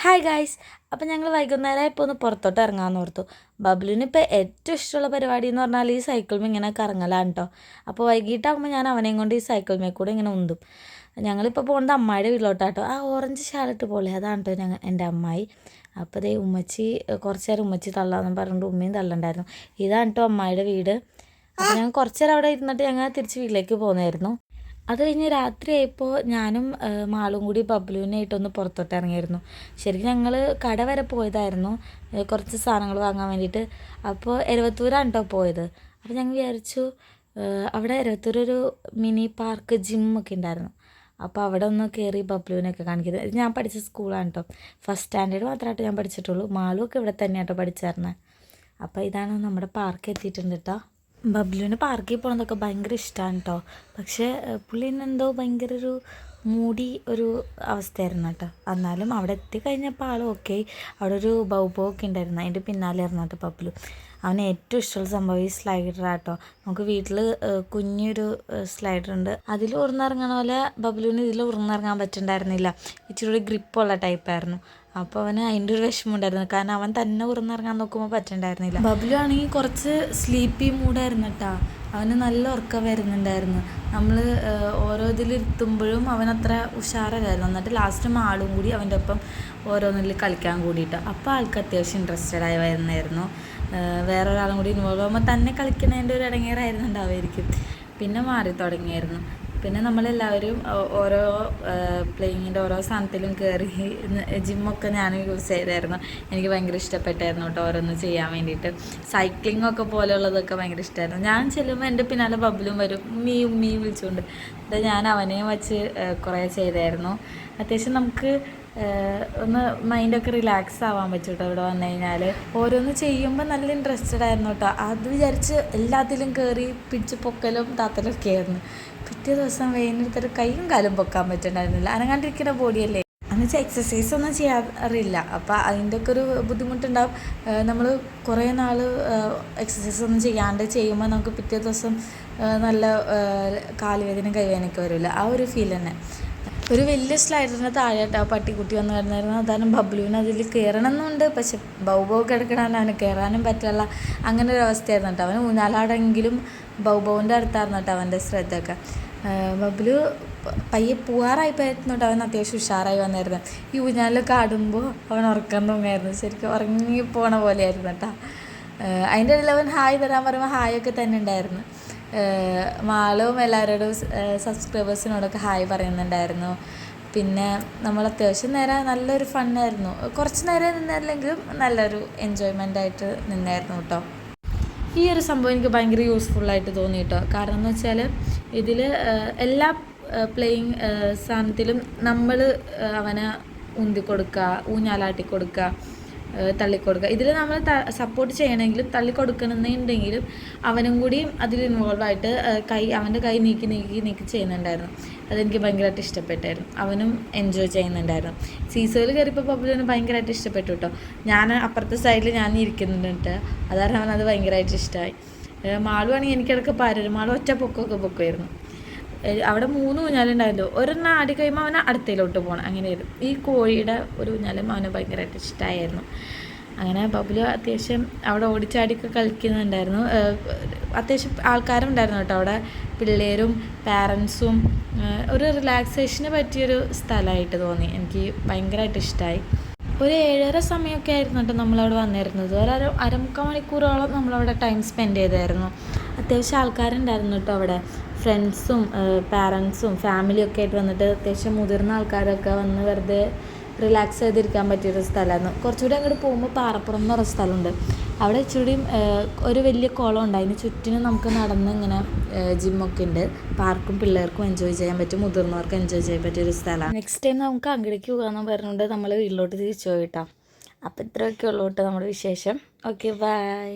Hi guys. അപ്പം ഞങ്ങൾ വൈകുന്നേരം ഇപ്പോൾ ഒന്ന് പുറത്തോട്ട് ഇറങ്ങാമെന്ന് ഓർത്തു. ബബ്ലുവിന് ഇപ്പോൾ ഏറ്റവും ഇഷ്ടമുള്ള പരിപാടി എന്ന് പറഞ്ഞാൽ ഈ സൈക്കിളിൽ ഇങ്ങനെ കറങ്ങലാണ് കേട്ടോ. അപ്പോൾ വൈകിട്ടാകുമ്പോൾ ഞാൻ അവനെയും കൊണ്ട് ഈ സൈക്കിളിൽ കൂടെ ഇങ്ങനെ ഉന്തും. ഞങ്ങളിപ്പോൾ പോകുന്നത് അമ്മായിയുടെ വീട്ടിലോട്ടാട്ടോ. ആ ഓറഞ്ച് ഷാളിട്ട് പോലെ അതാണ് കേട്ടോ എൻ്റെ അമ്മായി. അപ്പോൾ ദേ ഉമ്മച്ചി കുറച്ച് നേരം ഉമ്മച്ചി തള്ളാന്ന് പറഞ്ഞിട്ട് ഉമ്മയും തള്ളണ്ടായിരുന്നു. ഇതാണ് കേട്ടോ അമ്മായിയുടെ വീട്. അപ്പോൾ ഞങ്ങൾ കുറച്ച് നേരം അവിടെ ഇരുന്നിട്ട് ഞങ്ങൾ തിരിച്ച് വീട്ടിലേക്ക് പോകുന്നതായിരുന്നു. അത് കഴിഞ്ഞ് രാത്രിയായപ്പോൾ ഞാനും മാളും കൂടി ബബ്ലുവിനായിട്ടൊന്ന് പുറത്തോട്ട് ഇറങ്ങിയായിരുന്നു. ശരിക്കും ഞങ്ങൾ കട വരെ പോയതായിരുന്നു കുറച്ച് സാധനങ്ങൾ വാങ്ങാൻ വേണ്ടിയിട്ട്. അപ്പോൾ എരവത്തൂരാണ് കേട്ടോ പോയത്. അപ്പോൾ ഞങ്ങൾ വിചാരിച്ചു അവിടെ എരവത്തൂരൊരു മിനി പാർക്ക് ജിമ്മൊക്കെ ഉണ്ടായിരുന്നു. അപ്പോൾ അവിടെ ഒന്ന് കയറി ബബ്ലുവിനൊക്കെ കാണിക്കുന്നത്. ഇത് ഞാൻ പഠിച്ച സ്കൂളാണ് കേട്ടോ. ഫസ്റ്റ് സ്റ്റാൻഡേർഡ് മാത്രമായിട്ട് ഞാൻ പഠിച്ചിട്ടുള്ളൂ. മാളും ഒക്കെ ഇവിടെ തന്നെയാണ് കേട്ടോ പഠിച്ചായിരുന്നത്. അപ്പോൾ ഇതാണ് നമ്മുടെ പാർക്ക് എത്തിയിട്ടുണ്ട് കേട്ടോ. ബബ്ലുവിന് പാർക്കിൽ പോകണതൊക്കെ ഭയങ്കര ഇഷ്ടമാണ് കേട്ടോ. പക്ഷേ പുള്ളീനെന്തോ ഭയങ്കര ഒരു മൂടി ഒരു അവസ്ഥയായിരുന്നു കേട്ടോ. എന്നാലും അവിടെ എത്തിക്കഴിഞ്ഞപ്പോൾ ആൾ ഓക്കെ. അവിടെ ഒരു ബൗബോ ഒക്കെ ഉണ്ടായിരുന്നു, അതിൻ്റെ പിന്നാലെ ആയിരുന്നു കേട്ടോ ബബ്ലു. അവന് ഏറ്റവും ഇഷ്ടമുള്ള സംഭവം ഈ സ്ലൈഡറാട്ടോ. നമുക്ക് വീട്ടിൽ കുഞ്ഞൊരു സ്ലൈഡറുണ്ട്, അതിൽ ഉറന്നിറങ്ങണ പോലെ ബബ്ലുവിന് ഇതിൽ ഉറന്നിറങ്ങാൻ പറ്റുന്നുണ്ടായിരുന്നില്ല. ഇച്ചിരി ഗ്രിപ്പുള്ള ടൈപ്പായിരുന്നു. അപ്പോൾ അവന് അതിൻ്റെ ഒരു വിഷമം ഉണ്ടായിരുന്നു, കാരണം അവൻ തന്നെ ഉറന്നിറങ്ങാൻ നോക്കുമ്പോൾ പറ്റുന്നുണ്ടായിരുന്നില്ല. ബബ്ലു ആണെങ്കിൽ കുറച്ച് സ്ലീപ്പി മൂഡായിരുന്നു കേട്ടോ. അവന് നല്ല ഉറക്കം വരുന്നുണ്ടായിരുന്നു. നമ്മൾ ഓരോ ഇതിലിരുത്തുമ്പോഴും അവനത്ര ഉഷാറായിരുന്നു. എന്നിട്ട് ലാസ്റ്റ് ആളും കൂടി അവൻ്റെ ഒപ്പം ഓരോന്നിൽ കളിക്കാൻ കൂടിയിട്ട് അപ്പോൾ ആൾക്ക് അത്യാവശ്യം ഇൻട്രസ്റ്റഡ് ആയി വരുന്നായിരുന്നു. വേറൊരാളും കൂടി ഇൻവോൾവ് ആകുമ്പോൾ തന്നെ കളിക്കുന്നതിൻ്റെ ഒരു ഇടങ്ങേറായിരുന്നു ഉണ്ടാവുമായിരിക്കും. പിന്നെ മാറി തുടങ്ങിയായിരുന്നു. പിന്നെ നമ്മളെല്ലാവരും ഓരോ പ്ലേയിങ്ങിൻ്റെ ഓരോ സാധനത്തിലും കയറി ജിമ്മൊക്കെ ഞാൻ യൂസ് ചെയ്തായിരുന്നു. എനിക്ക് ഭയങ്കര ഇഷ്ടപ്പെട്ടായിരുന്നു കേട്ടോ ഓരോന്ന് ചെയ്യാൻ വേണ്ടിയിട്ട്. സൈക്ലിങ്ങൊക്കെ പോലെയുള്ളതൊക്കെ ഭയങ്കര ഇഷ്ടമായിരുന്നു. ഞാൻ ചെല്ലുമ്പോൾ എൻ്റെ പിന്നാലെ ബബ്ലും വരും, ഉമ്മി വിളിച്ചുകൊണ്ട്. അത് ഞാൻ അവനെയും വച്ച് കുറേ ചെയ്തായിരുന്നു. അത്യാവശ്യം നമുക്ക് ഒന്ന് മൈൻഡൊക്കെ റിലാക്സ് ആവാൻ പറ്റും കേട്ടോ ഇവിടെ വന്നു കഴിഞ്ഞാൽ. ഓരോന്ന് ചെയ്യുമ്പോൾ നല്ല ഇൻട്രസ്റ്റഡ് ആയിരുന്നു കേട്ടോ. അത് വിചാരിച്ച് എല്ലാത്തിലും കയറി പിടിച്ച് പൊക്കലും താത്തലൊക്കെ ആയിരുന്നു. പിറ്റേ ദിവസം വെയിനെടുത്തിട്ട് കൈയും കാലും പൊക്കാൻ പറ്റുന്നുണ്ടായിരുന്നില്ല. അനങ്ങാണ്ടിരിക്കുന്ന ബോഡിയല്ലേ, എന്നുവെച്ചാൽ എക്സസൈസ് ഒന്നും ചെയ്യാറില്ല. അപ്പോൾ അതിൻ്റെ ഒക്കെ ഒരു ബുദ്ധിമുട്ടുണ്ടാവും. നമ്മൾ കുറേ നാൾ എക്സസൈസ് ഒന്നും ചെയ്യാണ്ട് ചെയ്യുമ്പോൾ നമുക്ക് പിറ്റേ ദിവസം നല്ല കാലുവേദനയും കൈവേദനയൊക്കെ വരില്ല. ആ ഒരു ഫീൽ തന്നെ. ഒരു വലിയ സ്ലൈഡറിൻ്റെ താഴെയായിട്ട് ആ പട്ടിക്കുട്ടി വന്ന് കിടന്നായിരുന്നു. അതാണ് ബബ്ലുവിന് അതിൽ കയറണമെന്നുണ്ട്, പക്ഷെ ബൗബോ കിടക്കണമെന്ന് അവന് കയറാനും പറ്റില്ല. അങ്ങനെ ഒരു അവസ്ഥയായിരുന്നു കേട്ടോ. അവന് ഊഞ്ഞാലാടെങ്കിലും ബൗബോവിൻ്റെ അടുത്തായിരുന്നു കേട്ടോ അവൻ്റെ ശ്രദ്ധയൊക്കെ. ബബ്ലു പയ്യെ പോവാറായിപ്പോയിരുന്നു കേട്ടോ. അവൻ അത്യാവശ്യം ഉഷാറായി വന്നായിരുന്നു. ഈ ഊഞ്ഞാലൊക്കെ ആടുമ്പോൾ അവൻ ഉറക്കം തൂങ്ങായിരുന്നു. ശരിക്കും ഉറങ്ങി പോണ പോലെയായിരുന്നു കേട്ടോ. അതിൻ്റെ ഇടയിൽ അവൻ ഹായ് തരാൻ പറയുമ്പോൾ ഹായൊക്കെ തന്നെ ഉണ്ടായിരുന്നു. മാളും എല്ലാവരോടും സബ്സ്ക്രൈബേഴ്സിനോടൊക്കെ ഹായ് പറയുന്നുണ്ടായിരുന്നു. പിന്നെ നമ്മൾ അത്യാവശ്യം നേരം നല്ലൊരു ഫണ്ണായിരുന്നു. കുറച്ച് നേരം നിന്നില്ലെങ്കിലും നല്ലൊരു എൻജോയ്മെൻ്റ് ആയിട്ട് നിന്നായിരുന്നു കേട്ടോ. ഈ ഒരു സംഭവം എനിക്ക് ഭയങ്കര യൂസ്ഫുള്ളായിട്ട് തോന്നി കേട്ടോ. കാരണം എന്ന് വെച്ചാൽ ഇതിൽ എല്ലാ പ്ലേയിങ് സാധനത്തിലും നമ്മൾ അവനെ ഉന്തി കൊടുക്കുക, ഊഞ്ഞാലാട്ടി കൊടുക്കുക, തള്ളിക്കൊടുക്കുക. ഇതിൽ നമ്മൾ സപ്പോർട്ട് ചെയ്യണമെങ്കിലും തള്ളിക്കൊടുക്കണമെന്നുണ്ടെങ്കിലും അവനും കൂടി അതിൽ ഇൻവോൾവ് ആയിട്ട് അവൻ്റെ കൈ നീക്കി ചെയ്യുന്നുണ്ടായിരുന്നു. അതെനിക്ക് ഭയങ്കരമായിട്ട് ഇഷ്ടപ്പെട്ടായിരുന്നു. അവനും എൻജോയ് ചെയ്യുന്നുണ്ടായിരുന്നു. സീസോയിൽ കയറിയപ്പോൾ ബബ്ലുവിന് ഭയങ്കരമായിട്ട് ഇഷ്ടപ്പെട്ടു കേട്ടോ. ഞാൻ അപ്പുറത്തെ സൈഡിൽ ഞാൻ ഇരിക്കുന്നുണ്ട്. അതാണ് അവനത് ഭയങ്കരമായിട്ട് ഇഷ്ടമായി. മാളുവാണെങ്കിൽ എനിക്കിടയ്ക്ക് പാരരും. മാളും ഒറ്റ പൊക്കമായിരുന്നു. അവിടെ 3 ഊഞ്ഞാലുണ്ടായിരുന്നു. ഒരെണ്ണം ആടി കഴിയുമ്പോൾ അവന് അടുത്തയിലോട്ട് പോകണം, അങ്ങനെയായിരുന്നു. ഈ കോഴിയുടെ ഒരു ഊഞ്ഞാലും അവന് ഭയങ്കരമായിട്ട് ഇഷ്ടമായിരുന്നു. അങ്ങനെ ബബ്ലു അത്യാവശ്യം അവിടെ ഓടിച്ചാടിയൊക്കെ കളിക്കുന്നുണ്ടായിരുന്നു. അത്യാവശ്യം ആൾക്കാരുണ്ടായിരുന്നു കേട്ടോ അവിടെ, പിള്ളേരും പാരൻസും. ഒരു റിലാക്സേഷന് പറ്റിയൊരു സ്ഥലമായിട്ട് തോന്നി. എനിക്ക് ഭയങ്കരമായിട്ട് ഇഷ്ടമായി. ഒരു 7:30 സമയമൊക്കെ ആയിരുന്നു കേട്ടോ നമ്മളവിടെ വന്നിരുന്നത്. ഒരു അരമുക്കാൽ മണിക്കൂറോളം നമ്മളവിടെ ടൈം സ്പെൻഡ് ചെയ്തായിരുന്നു. അത്യാവശ്യം ആൾക്കാരുണ്ടായിരുന്നു കേട്ടോ അവിടെ. ഫ്രണ്ട്സും പാരൻസും ഫാമിലിയൊക്കെ ആയിട്ട് വന്നിട്ട് അത്യാവശ്യം മുതിർന്ന ആൾക്കാരൊക്കെ വന്ന് വെറുതെ റിലാക്സ് ചെയ്തിരിക്കാൻ പറ്റിയൊരു സ്ഥലമായിരുന്നു. കുറച്ചുകൂടി അങ്ങോട്ട് പോകുമ്പോൾ പാറപ്പുറം എന്ന് പറഞ്ഞ സ്ഥലമുണ്ട്. അവിടെ ഇച്ചിരിയും ഒരു വലിയ കുളം ഉണ്ട്. അതിന് ചുറ്റിനും നമുക്ക് നടന്ന് ഇങ്ങനെ ജിമ്മൊക്കെ ഉണ്ട്. പാർക്കും പിള്ളേർക്കും എൻജോയ് ചെയ്യാൻ പറ്റും, മുതിർന്നവർക്ക് എൻജോയ് ചെയ്യാൻ പറ്റിയൊരു സ്ഥലമാണ്. നെക്സ്റ്റ് ടൈം നമുക്ക് അങ്ങടേക്ക് പോകാമെന്ന് പറഞ്ഞുകൊണ്ട് നമ്മൾ വീട്ടിലോട്ട് തിരിച്ചു പോയിട്ടാണ്. അപ്പോൾ ഇത്രയൊക്കെ ഉള്ളൂ കേട്ടോ നമ്മുടെ വിശേഷം. Okay, by.